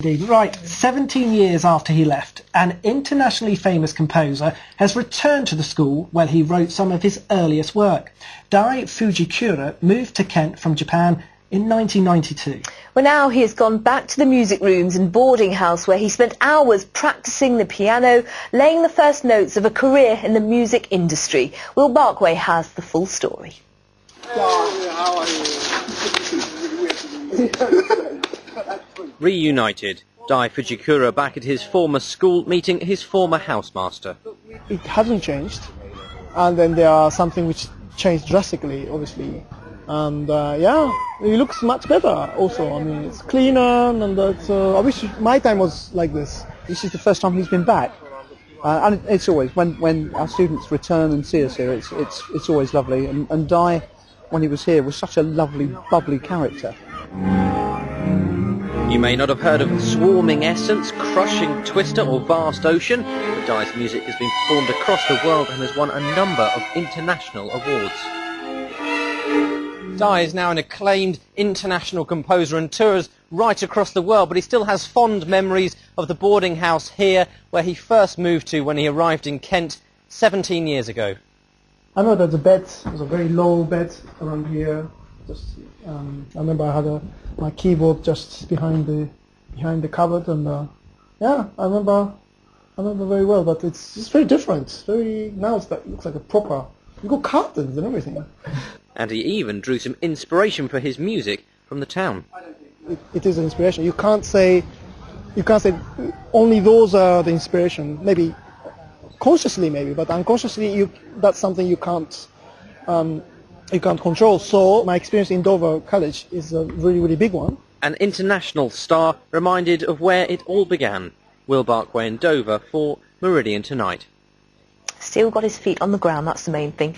Right, 17 years after he left, an internationally famous composer has returned to the school where he wrote some of his earliest work. Dai Fujikura moved to Kent from Japan in 1992. Well, now he has gone back to the music rooms and boarding house where he spent hours practicing the piano, laying the first notes of a career in the music industry. Will Barkway has the full story. Reunited, Dai Fujikura back at his former school meeting his former housemaster. It hasn't changed, and then there are something which changed drastically, obviously. And yeah, it looks much better also. I mean, it's cleaner, and I wish my time was like this. This is the first time he's been back. And it's always, when our students return and see us here, it's always lovely. And Dai, when he was here, was such a lovely, bubbly character. You may not have heard of Swarming Essence, Crushing Twister or Vast Ocean, but Dai's music has been performed across the world and has won a number of international awards. Dai is now an acclaimed international composer and tours right across the world, but he still has fond memories of the boarding house here where he first moved to when he arrived in Kent 17 years ago. I know that the bed was a very low bed around here. I remember I had my keyboard just behind the cupboard, and yeah, I remember very well. But it's very different. Now it looks like a proper. You got curtains and everything. And he even drew some inspiration for his music from the town. It is an inspiration. You can't say only those are the inspiration. Maybe consciously, but unconsciously, that's something you can't control. So my experience in Dover College is a really, really big one. An international star reminded of where it all began. Will Barkway in Dover for Meridian Tonight. Still got his feet on the ground, that's the main thing.